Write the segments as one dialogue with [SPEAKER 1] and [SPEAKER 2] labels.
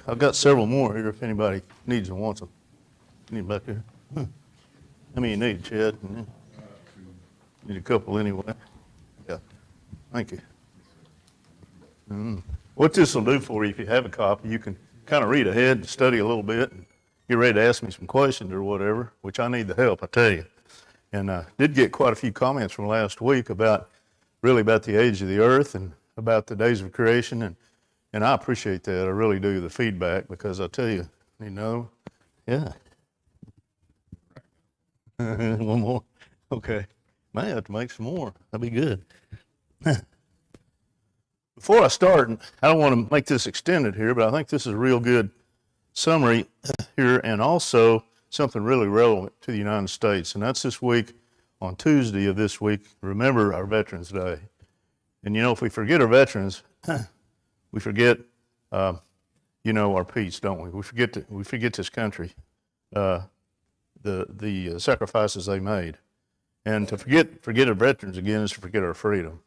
[SPEAKER 1] I've got several more here if anybody needs and wants them. Need back there? How many you need, Chad? Need a couple anyway. Yeah. Thank you. What this will do for you, if you have a copy, you can kind of read ahead and study a little bit and get ready to ask me some questions or whatever, which I need the help, I tell you. And I did get quite a few comments from last week about the age of the earth and about the days of creation. And I appreciate that. I really do, the feedback, because I tell you, yeah. One more. Okay. May have to make some more. That'd be good. Before I start, I don't want to make this extended here, but I think this is a real good summary here, and also something really relevant to the United States. And that's this week, on Tuesday of this week, remember our Veterans Day. And if we forget our veterans, we forget, our peace, don't we? We forget this country, the sacrifices they made. And to forget our veterans again is to forget our freedom.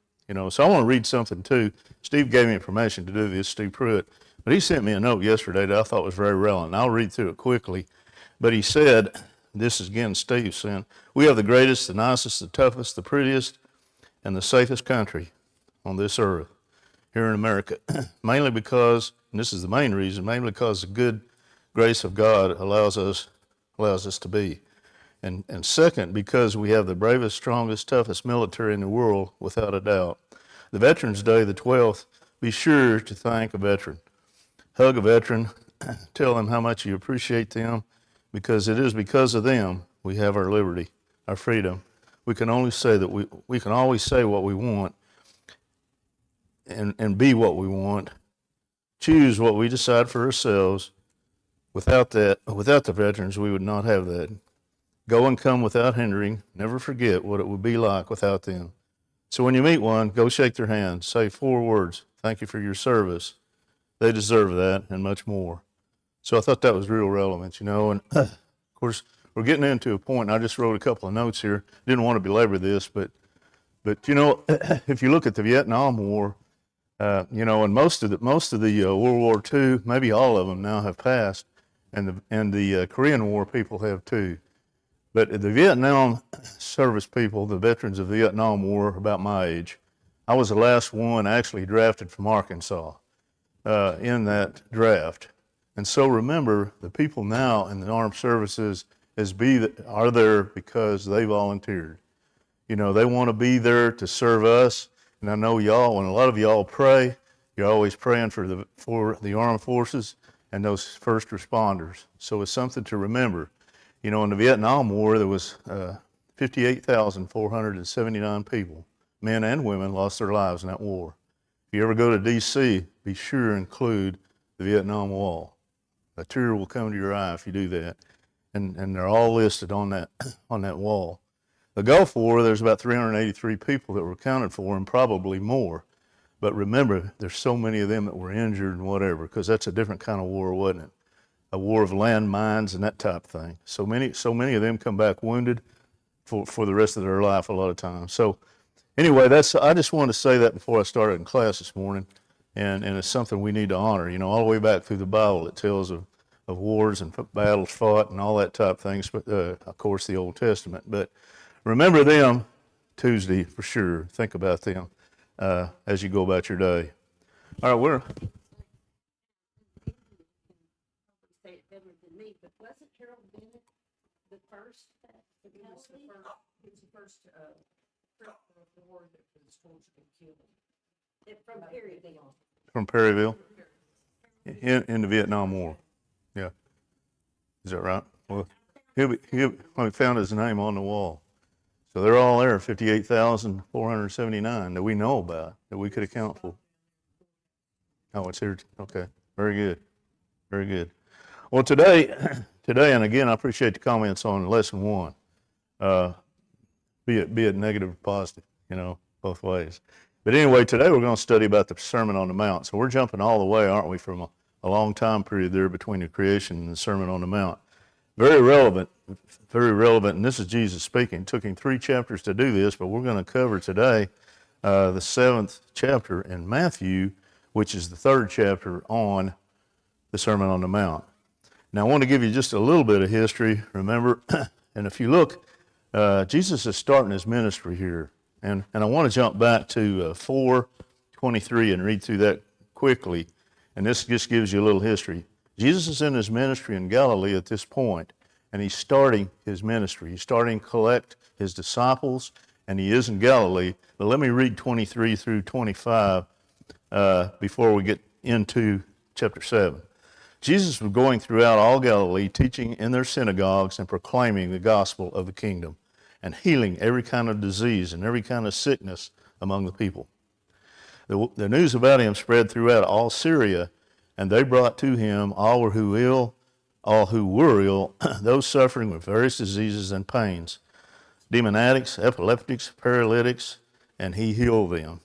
[SPEAKER 1] So I want to read something too. Steve gave me permission to do this, Steve Pruitt, but he sent me a note yesterday that I thought was very relevant. I'll read through it quickly. But he said, this is again Steve saying, we have the greatest, the nicest, the toughest, the prettiest, and the safest country on this earth here in America. Mainly because, and this is the main reason, mainly because the good grace of God allows us to be. And second, because we have the bravest, strongest, toughest military in the world, without a doubt. The Veterans Day, the 12th, be sure to thank a veteran. Hug a veteran, tell them how much you appreciate them, because it is because of them we have our liberty, our freedom. We can only say that we can always say what we want and be what we want, choose what we decide for ourselves. Without the veterans, we would not have that. Go and come without hindering. Never forget what it would be like without them. So when you meet one, go shake their hand. Say 4 words. Thank you for your service. They deserve that and much more. So I thought that was real relevant, And of course, we're getting into a point, and I just wrote a couple of notes here. Didn't want to belabor this, but if you look at the Vietnam War, and most of the World War II, maybe all of them now have passed, and the Korean War people have too. But the Vietnam service people, the veterans of the Vietnam War, about my age, I was the last one actually drafted from Arkansas in that draft. And so remember, the people now in the armed services are there because they volunteered. They want to be there to serve us. And I know y'all, when a lot of y'all pray, you're always praying for the armed forces and those first responders. So it's something to remember. In the Vietnam War, there was 58,479 people, men and women, lost their lives in that war. If you ever go to D.C., be sure to include the Vietnam Wall. A tear will come to your eye if you do that. And they're all listed on that wall. The Gulf War, there's about 383 people that were accounted for, and probably more. But remember, there's so many of them that were injured and whatever, because that's a different kind of war, wasn't it? A war of landmines and that type of thing. So many of them come back wounded for the rest of their life a lot of times. So anyway, I just wanted to say that before I started in class this morning, and it's something we need to honor. All the way back through the Bible, it tells of wars and battles fought and all that type of things, but of course the Old Testament. But remember them Tuesday for sure. Think about them as you go about your day. All right, we're...
[SPEAKER 2] He was the first war that was supposed to be killed. From Perryville.
[SPEAKER 1] From Perryville? In the Vietnam War. Yeah. Is that right? Well, we found his name on the wall. So they're all there, 58,479 that we know about, that we could account for. Oh, it's here. Okay. Very good. Very good. Well, today, and again, I appreciate the comments on lesson 1. Be it negative or positive, both ways. But anyway, today we're going to study about the Sermon on the Mount. So we're jumping all the way, aren't we, from a long time period there between the creation and the Sermon on the Mount. Very relevant, and this is Jesus speaking. It took him 3 chapters to do this, but we're going to cover today the 7th chapter in Matthew, which is the 3rd chapter on the Sermon on the Mount. Now, I want to give you just a little bit of history. Remember, and if you look, Jesus is starting his ministry here. And I want to jump back to 4:23 and read through that quickly. And this just gives you a little history. Jesus is in his ministry in Galilee at this point, and he's starting his ministry. He's starting to collect his disciples, and he is in Galilee. But let me read 23 through 25 before we get into chapter 7. Jesus was going throughout all Galilee, teaching in their synagogues and proclaiming the gospel of the kingdom and healing every kind of disease and every kind of sickness among the people. The news about him spread throughout all Syria, and they brought to him all who were ill, those suffering with various diseases and pains, demoniacs, epileptics, paralytics, and he healed them.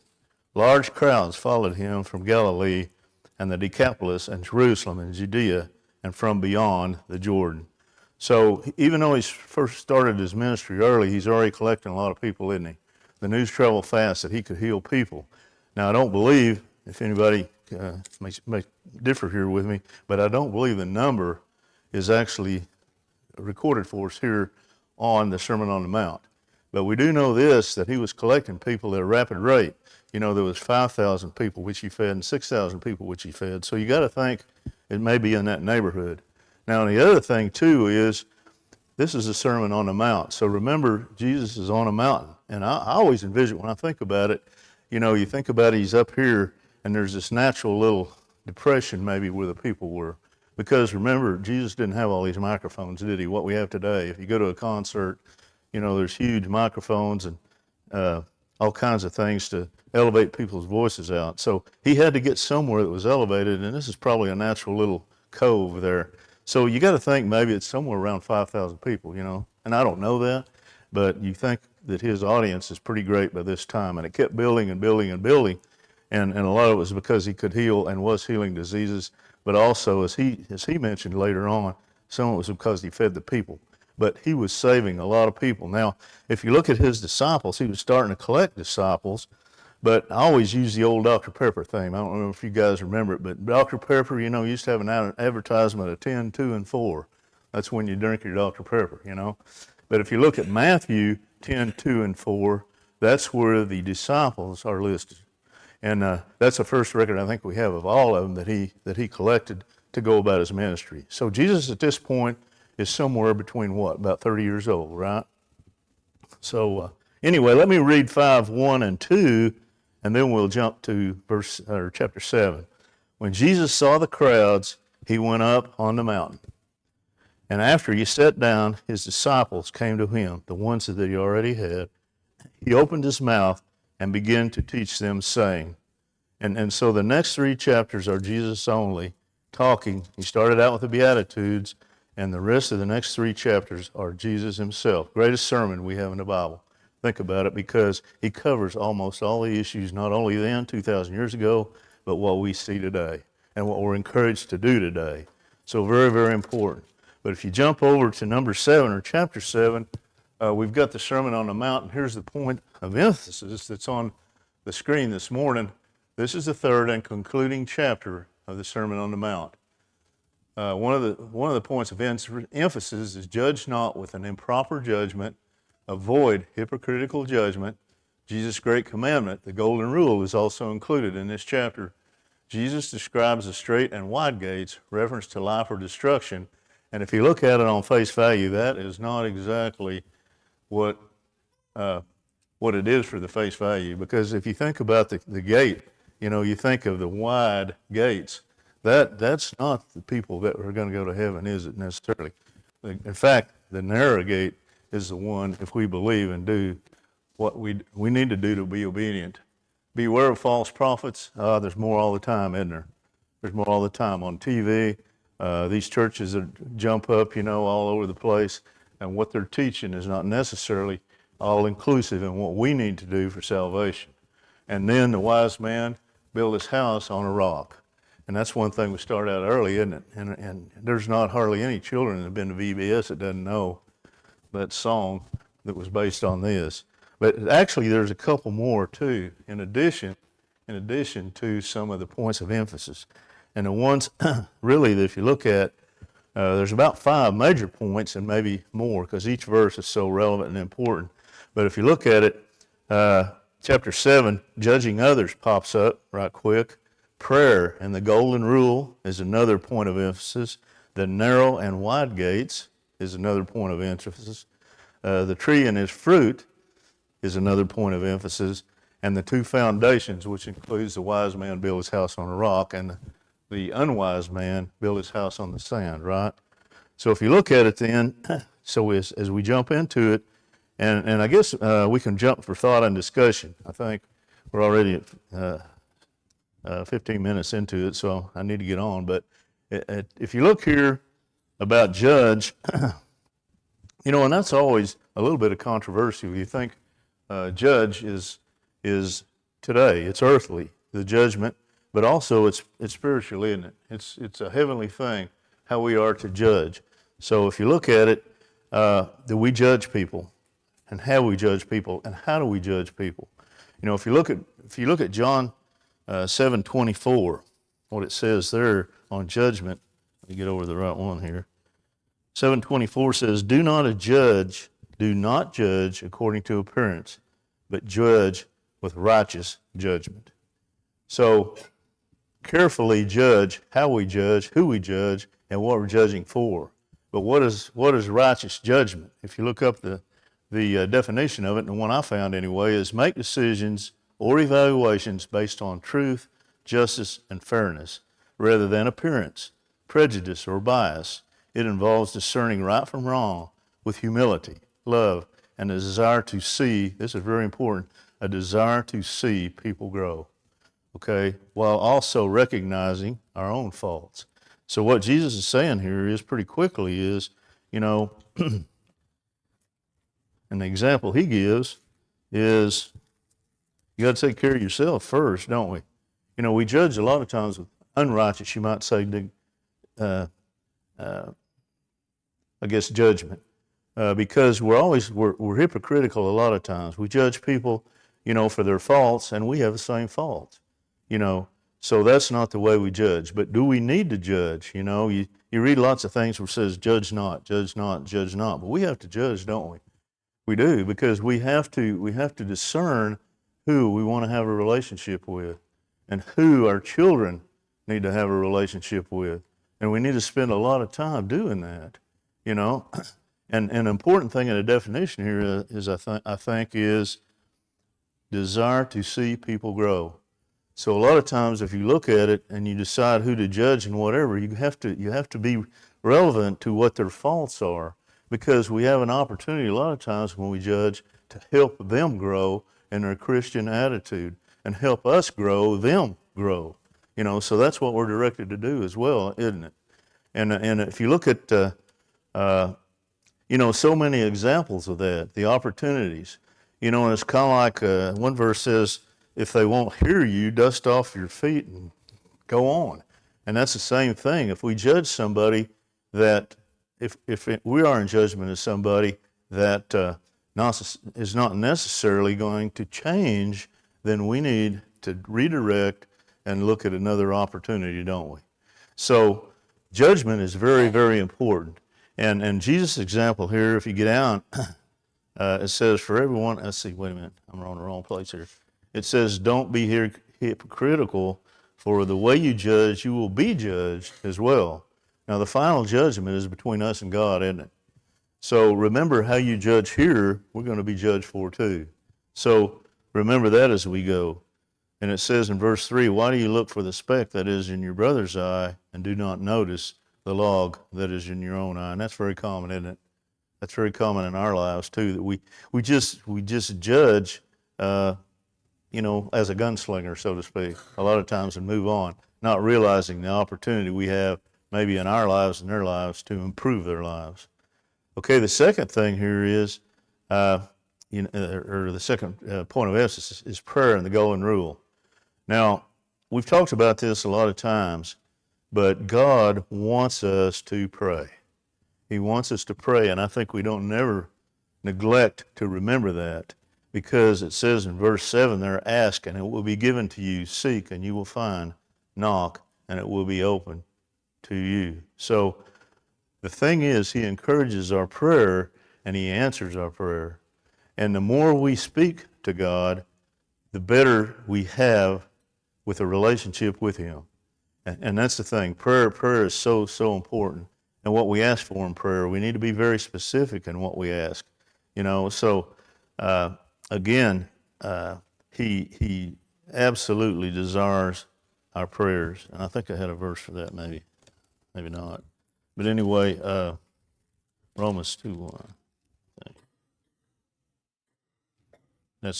[SPEAKER 1] Large crowds followed him from Galilee and the Decapolis and Jerusalem and Judea and from beyond the Jordan. So even though he's first started his ministry early, he's already collecting a lot of people, isn't he? The news traveled fast that he could heal people. Now, I don't believe, if anybody may differ here with me, but I don't believe the number is actually recorded for us here on the Sermon on the Mount. But we do know this, that he was collecting people at a rapid rate. You know, there was 5,000 people which he fed and 6,000 people which he fed. So you got to think it may be in that neighborhood. Now, the other thing, too, is this is a Sermon on the Mount. So remember, Jesus is on a mountain. And I always envision, when I think about it, you know, you think about it, he's up here, and there's this natural little depression maybe where the people were. Because remember, Jesus didn't have all these microphones, did he? What we have today. If you go to a concert, you know, there's huge microphones and all kinds of things to elevate people's voices out. So he had to get somewhere that was elevated, and this is probably a natural little cove there. So you got to think maybe it's somewhere around 5,000 people, you know. And I don't know that, but you think that his audience is pretty great by this time. And it kept building and building and building. And a lot of it was because he could heal and was healing diseases. But also, as he mentioned later on, some of it was because he fed the people. But he was saving a lot of people. Now, if you look at his disciples, he was starting to collect disciples. But I always use the old Dr. Pepper thing. I don't know if you guys remember it, but Dr. Pepper, you know, used to have an advertisement of 10, 2, and 4. That's when you drink your Dr. Pepper, you know. But if you look at Matthew 10, 2, and 4, that's where the disciples are listed. And that's the first record I think we have of all of them that he collected to go about his ministry. So Jesus at this point is somewhere between what, about 30 years old, right? So anyway, let me read 5, 1, and 2, and then we'll jump to chapter 7. When Jesus saw the crowds, he went up on the mountain. And after he sat down, his disciples came to him, the ones that he already had. He opened his mouth and began to teach them, saying, and so the next 3 chapters are Jesus only talking. He started out with the Beatitudes, and the rest of the next 3 chapters are Jesus himself. Greatest sermon we have in the Bible. Think about it, because he covers almost all the issues, not only then, 2,000 years ago, but what we see today and what we're encouraged to do today. So very, very important. But if you jump over to number 7 or chapter 7, we've got the Sermon on the Mount, and here's the point of emphasis that's on the screen this morning. This is the 3rd and concluding chapter of the Sermon on the Mount. One of the points of emphasis is judge not with an improper judgment, avoid hypocritical judgment. Jesus' great commandment, the golden rule, is also included in this chapter. Jesus describes the straight and wide gates, reference to life or destruction. And if you look at it on face value, that is not exactly what it is for the face value. Because if you think about the gate, you know, you think of the wide gates. That's not the people that are going to go to heaven, is it necessarily? In fact, the narrow gate is the one, if we believe and do what we need to do to be obedient. Beware of false prophets. There's more all the time, isn't there? There's more all the time on TV. These churches that jump up, you know, all over the place, and what they're teaching is not necessarily all-inclusive in what we need to do for salvation. And then the wise man built his house on a rock. And that's one thing we start out early, isn't it? And there's not hardly any children that have been to VBS that doesn't know that song that was based on this. But actually, there's a couple more too, in addition to some of the points of emphasis. And the ones really that if you look at, there's about 5 major points and maybe more because each verse is so relevant and important. But if you look at it, chapter 7, judging others pops up right quick. Prayer and the golden rule is another point of emphasis. The narrow and wide gates is another point of emphasis. The tree and its fruit is another point of emphasis. And the 2 foundations, which includes the wise man built his house on a rock and the unwise man built his house on the sand, right? So if you look at it then, so as we jump into it, and I guess we can jump for thought and discussion. I think we're already at 15 minutes into it, so I need to get on. But if you look here about judge, and that's always a little bit of controversy. You think judge is today, it's earthly, the judgment, but also it's spiritual, isn't it? It's a heavenly thing, how we are to judge. So if you look at it, do we judge people, and how we judge people, and how do we judge people? If you look at John 7:24, what it says there on judgment. Let me get over the right one here. 7:24 says, "Do not judge according to appearance, but judge with righteous judgment." So carefully judge how we judge, who we judge, and what we're judging for. But what is righteous judgment? If you look up the definition of it, and the one I found anyway, is make decisions or evaluations based on truth, justice, and fairness, rather than appearance, prejudice, or bias. It involves discerning right from wrong with humility, love, and a desire to see, this is very important, a desire to see people grow, okay, while also recognizing our own faults. So what Jesus is saying here is pretty quickly is, and the example he gives is you got to take care of yourself first, don't we? We judge a lot of times with unrighteous, you might say, judgment, because we're hypocritical a lot of times. We judge people, for their faults, and we have the same faults, So that's not the way we judge. But do we need to judge? You read lots of things where it says, judge not, judge not, judge not. But we have to judge, don't we? We do, because we have to discern who we want to have a relationship with and who our children need to have a relationship with. And we need to spend a lot of time doing that, And an important thing in the definition here is I think is desire to see people grow. So a lot of times if you look at it and you decide who to judge and whatever, you have to be relevant to what their faults are, because we have an opportunity a lot of times when we judge to help them grow in their Christian attitude and help us grow, them grow. So that's what we're directed to do as well, isn't it? And if you look at, so many examples of that, the opportunities, and it's kind of like one verse says, if they won't hear you, dust off your feet and go on. And that's the same thing. If we judge somebody that, if we are in judgment of somebody that is not necessarily going to change, then we need to redirect and look at another opportunity, don't we? So judgment is very, very important. And Jesus' example here, if you get down, it says for everyone, let's see, wait a minute, I'm on the wrong place here. It says, don't be hypocritical, for the way you judge, you will be judged as well. Now the final judgment is between us and God, isn't it? So remember how you judge here, we're going to be judged for too. So remember that as we go. And it says in verse 3, why do you look for the speck that is in your brother's eye and do not notice the log that is in your own eye? And that's very common, isn't it? That's very common in our lives too, that we just judge, as a gunslinger, so to speak, a lot of times, and move on, not realizing the opportunity we have maybe in our lives and their lives to improve their lives. Okay, the second thing here is, or the second point of emphasis is prayer and the golden rule. Now, we've talked about this a lot of times, but God wants us to pray. He wants us to pray, and I think we don't never neglect to remember that, because it says in verse 7 there, ask and it will be given to you, seek and you will find, knock and it will be open to you. So the thing is, he encourages our prayer and he answers our prayer. And the more we speak to God, the better we have with a relationship with him. And that's the thing. Prayer is so important. And what we ask for in prayer, we need to be very specific in what we ask. So again, he absolutely desires our prayers. And I think I had a verse for that, maybe not. But anyway, Romans 2:1. That's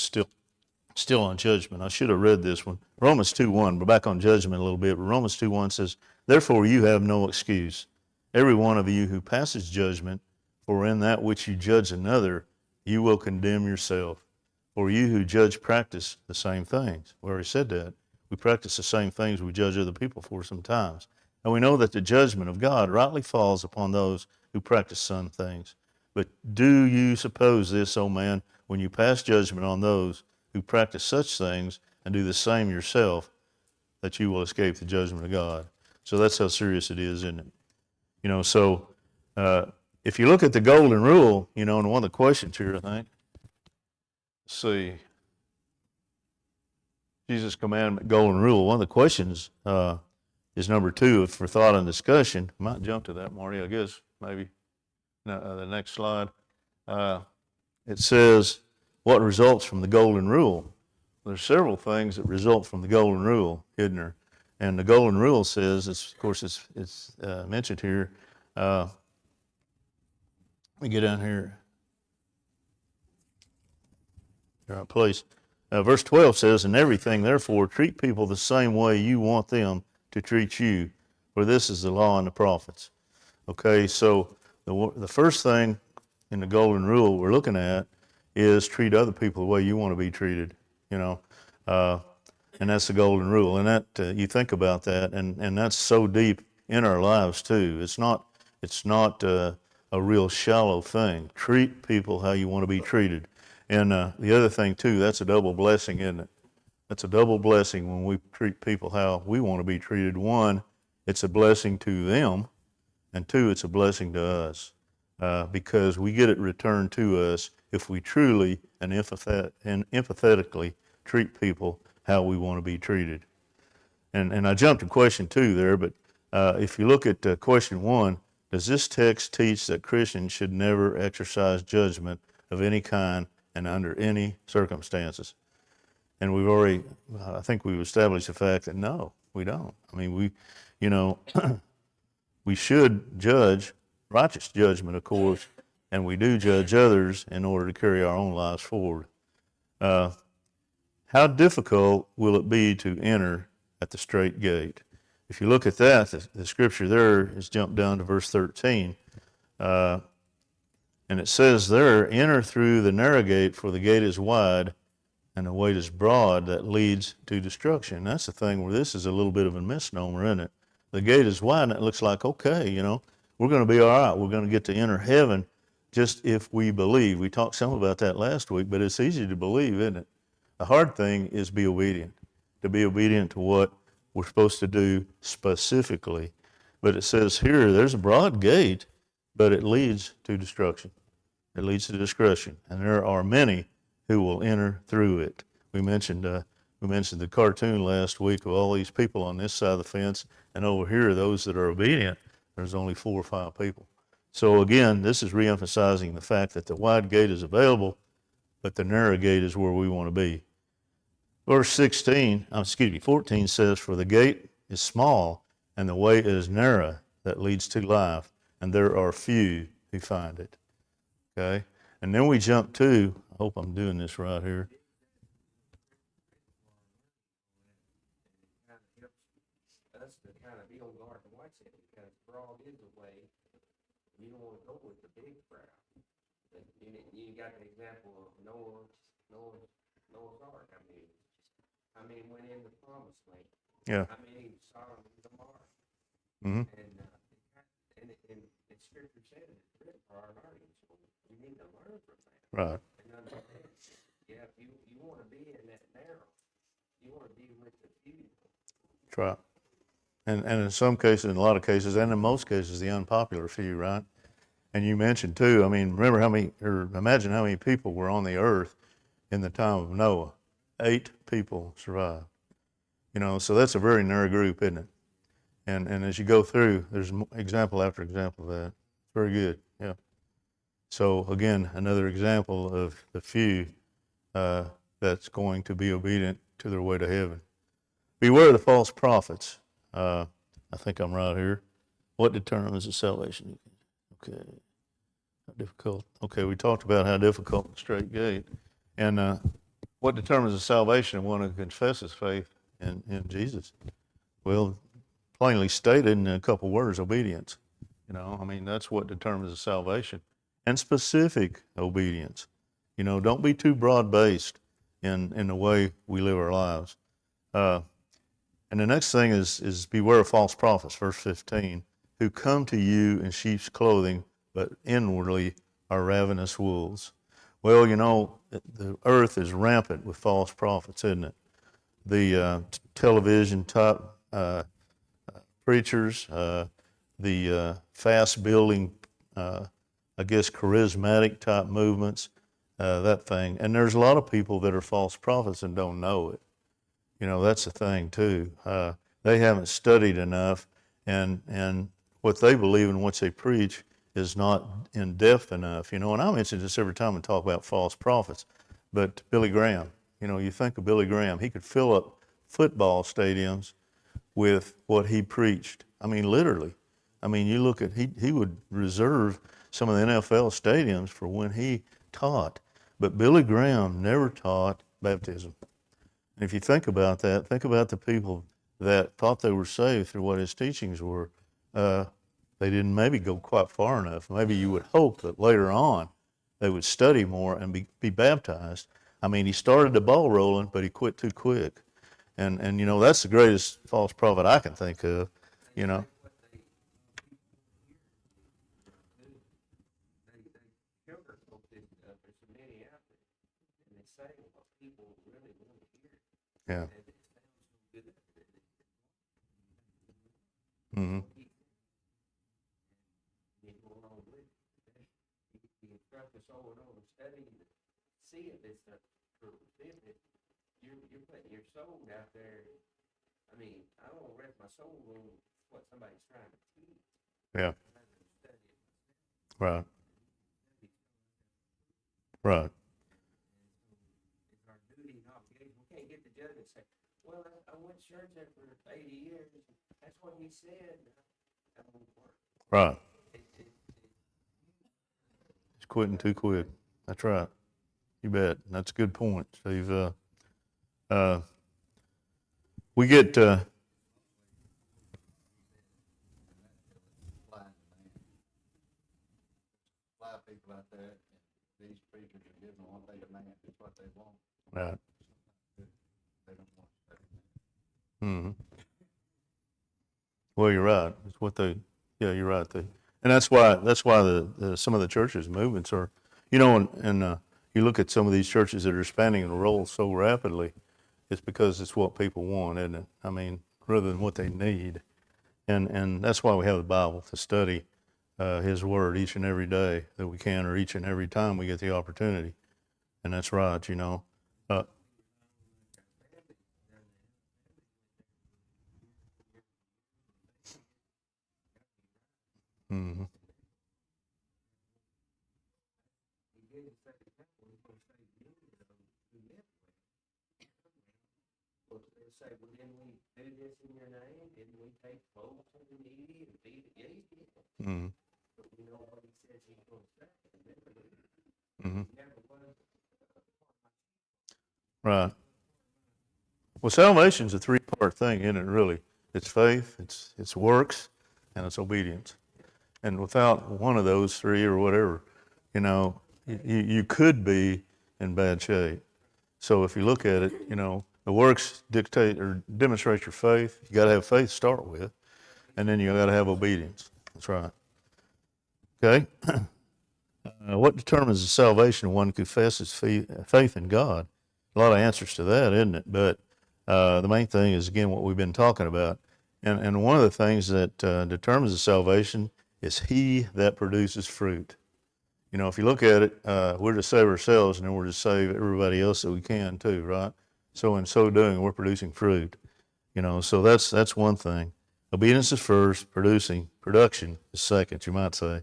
[SPEAKER 1] still on judgment. I should have read this one. Romans 2:1, we're back on judgment a little bit, but Romans 2:1 says, "Therefore you have no excuse, every one of you who passes judgment, for in that which you judge another, you will condemn yourself. For you who judge practice the same things." We already said that. We practice the same things we judge other people for sometimes. And we know that the judgment of God rightly falls upon those who practice some things. But do you suppose this, O man, when you pass judgment on those who practice such things and do the same yourself, that you will escape the judgment of God? So that's how serious it is, isn't it? So if you look at the golden rule, and one of the questions here, I think, let's see, Jesus' commandment, golden rule, one of the questions is number 2 for thought and discussion. Might jump to that, Marty, I guess, maybe. No, the next slide. It says, what results from the golden rule? There's several things that result from the golden rule, isn't there? And the golden rule says, it's mentioned here. Let me get down here. All right, please. Verse 12 says, "In everything, therefore, treat people the same way you want them to treat you, for this is the law and the prophets." Okay, so the first thing in the golden rule we're looking at is treat other people the way you want to be treated, and that's the golden rule. And that you think about that, and that's so deep in our lives too. It's not a real shallow thing. Treat people how you want to be treated. And the other thing too, that's a double blessing, isn't it? That's a double blessing when we treat people how we want to be treated. One, it's a blessing to them, and 2, it's a blessing to us, because we get it returned to us if we truly and empathetically treat people how we want to be treated. And I jumped to question 2 there, but if you look at question 1, does this text teach that Christians should never exercise judgment of any kind and under any circumstances? And I think we've established the fact that no, we don't. I mean, we should judge, righteous judgment, of course, and we do judge others in order to carry our own lives forward. How difficult will it be to enter at the straight gate? If you look at that, the scripture there is jumped down to verse 13. And it says there, "Enter through the narrow gate, for the gate is wide, and the way is broad that leads to destruction." That's the thing where this is a little bit of a misnomer, isn't it? The gate is wide, and it looks like, okay, we're going to be all right. We're going to get to enter heaven just if we believe. We talked some about that last week, but it's easy to believe, isn't it? The hard thing is be obedient, to be obedient to what we're supposed to do specifically. But it says here, there's a broad gate, but it leads to destruction. It leads to destruction, and there are many who will enter through it. We mentioned the cartoon last week of all these people on this side of the fence, and over here, those that are obedient, there's only 4 or 5 people. So again, this is reemphasizing the fact that the wide gate is available, but the narrow gate is where we want to be. Verse 14 says, "For the gate is small, and the way is narrow that leads to life, and there are few who find it." Okay? And then we jump to, I hope I'm doing this right here.
[SPEAKER 3] Us to kind of be on guard to watch it, because broad is the way. You don't want to go with the big crowd. You got the example of Noah's Ark. I mean, went in the promised land.
[SPEAKER 1] Yeah.
[SPEAKER 3] I mean, Sodom and Gomorrah.
[SPEAKER 1] Mm-hmm.
[SPEAKER 3] And Scripture said it's written for our learning, so we need to learn from that.
[SPEAKER 1] Right.
[SPEAKER 3] And understand. Yeah, if you want to be in that narrow, you want to be with the few.
[SPEAKER 1] That's right. And in some cases, in a lot of cases, and in most cases, the unpopular few, right? And you mentioned too, I mean, remember how many, or imagine how many people were on the earth in the time of Noah. 8 people survived. You know, so that's a very narrow group, isn't it? And as you go through, there's example after example of that. Very good, yeah. So again, another example of the few that's going to be obedient to their way to heaven. Beware of the false prophets. I think I'm right here. What determines the salvation? Okay. How difficult. Okay, we talked about how difficult the straight gate. And what determines the salvation of one who confesses faith in Jesus? Well, plainly stated in a couple words, obedience. You know, I mean, that's what determines the salvation. And specific obedience. You know, don't be too broad-based in the way we live our lives. And the next thing is beware of false prophets, verse 15, who come to you in sheep's clothing, but inwardly are ravenous wolves. Well, you know, the earth is rampant with false prophets, isn't it? The television type preachers, the fast building, I guess, charismatic type movements, that thing. And there's a lot of people that are false prophets and don't know it. You know, that's the thing too. They haven't studied enough, and what they believe and what they preach is not in depth enough. You know, and I mention this every time I talk about false prophets. But Billy Graham, you know, you think of Billy Graham, he could fill up football stadiums with what he preached. I mean, literally. I mean, you look at, he would reserve some of the NFL stadiums for when he taught. But Billy Graham never taught baptism. And if you think about that, think about the people that thought they were saved through what his teachings were. They didn't maybe go quite far enough. Maybe you would hope that later on they would study more and be baptized. I mean, he started the ball rolling, but he quit too quick. And you know, that's the greatest false prophet I can think of, you know. Yeah. Mm-hmm.
[SPEAKER 3] See if it's you're putting your soul out there. I mean, I don't want to rest my soul on what somebody's trying to teach.
[SPEAKER 1] Yeah. Right. Right.
[SPEAKER 3] It's our duty and obligation. We can't get the judge and say, well, I went to church there for 80 years. That's what he said. That won't work.
[SPEAKER 1] Right. It's quitting too quick. That's right. You bet. That's a good point, Steve. We get
[SPEAKER 4] Blind people out there, and these preachers are giving them what they demand, it's what they want.
[SPEAKER 1] right.
[SPEAKER 4] They don't want to study.
[SPEAKER 1] Mm-hmm. Well, you're right. It's what they. Yeah, you're right. And that's why the some of the churches movements are, you know, and you look at some of these churches that are expanding and roll so rapidly. It's because it's what people want, isn't it? I mean, rather than what they need. And that's why we have the Bible, to study His Word each and every day that we can, or each and every time we get the opportunity. And that's right, you know. Mm-hmm.
[SPEAKER 3] Say, well, didn't we do this in your name? Didn't we take clothes from the needy and feed the gay people?
[SPEAKER 1] Mm-hmm.
[SPEAKER 3] But we know what he says he's going to say.
[SPEAKER 1] Mm-hmm.
[SPEAKER 3] Never was.
[SPEAKER 1] Right. Well, salvation's a 3-part thing, isn't it, really? It's faith, it's works, and it's obedience. And without one of those 3 or whatever, you know, you could be in bad shape. So if you look at it, you know, the works dictate or demonstrate your faith. You got to have faith to start with, and then you got to have obedience. That's right. Okay. What determines the salvation of one who confesses faith in God? A lot of answers to that, isn't it? But the main thing is, again, what we've been talking about And one of the things that determines the salvation is he that produces fruit. You know, if you look at it, we're to save ourselves, and then we're to save everybody else that we can too, right? So in so doing, we're producing fruit. You know, so that's one thing. Obedience is first, production is second, you might say.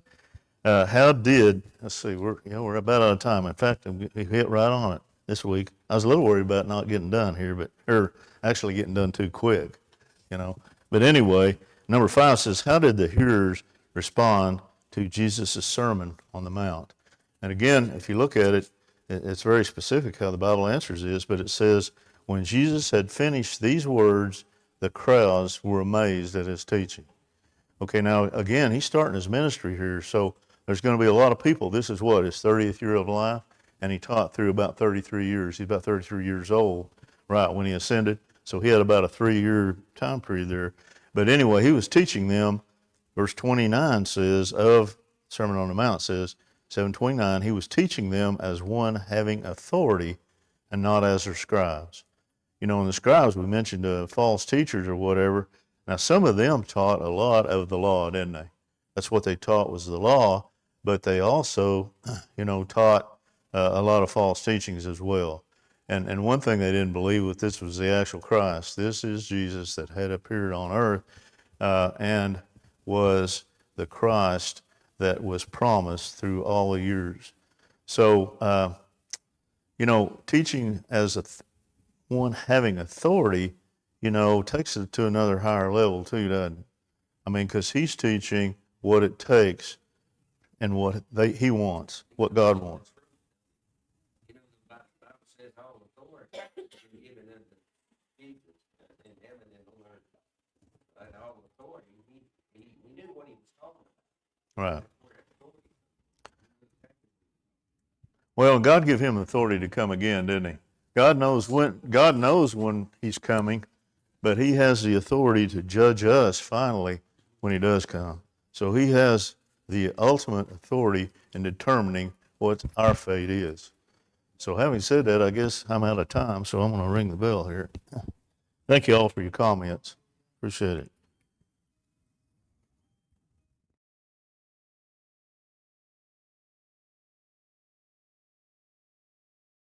[SPEAKER 1] Let's see, we're about out of time. In fact, we hit right on it this week. I was a little worried about not getting done here, or actually getting done too quick, you know. But anyway, number 5 says, how did the hearers respond to Jesus' Sermon on the Mount? And again, if you look at it, it's very specific how the Bible answers this, but it says, when Jesus had finished these words, the crowds were amazed at his teaching. Okay, now again, he's starting his ministry here, so there's going to be a lot of people. This is what, his 30th year of life, and he taught through about 33 years. He's about 33 years old, right, when he ascended. So he had about a 3-year time period there. But anyway, he was teaching them. Verse 29 says, of Sermon on the Mount says, 7:29, he was teaching them as one having authority and not as their scribes. You know, in the scribes, we mentioned false teachers or whatever. Now, some of them taught a lot of the law, didn't they? That's what they taught was the law, but they also, you know, taught a lot of false teachings as well. And one thing they didn't believe with this was the actual Christ. This is Jesus that had appeared on earth and was the Christ that was promised through all the years. So, you know, teaching as one having authority, you know, takes it to another higher level too, doesn't it? I mean, because he's teaching what it takes and what he wants, what God wants.
[SPEAKER 3] You know, the Bible says all authority is given unto Jesus in heaven and on earth. But all authority, he knew what he was talking about.
[SPEAKER 1] Right. Well, God gave him authority to come again, didn't he? God knows when he's coming, but he has the authority to judge us finally when he does come. So he has the ultimate authority in determining what our fate is. So having said that, I guess I'm out of time, so I'm going to ring the bell here. Thank you all for your comments. Appreciate it.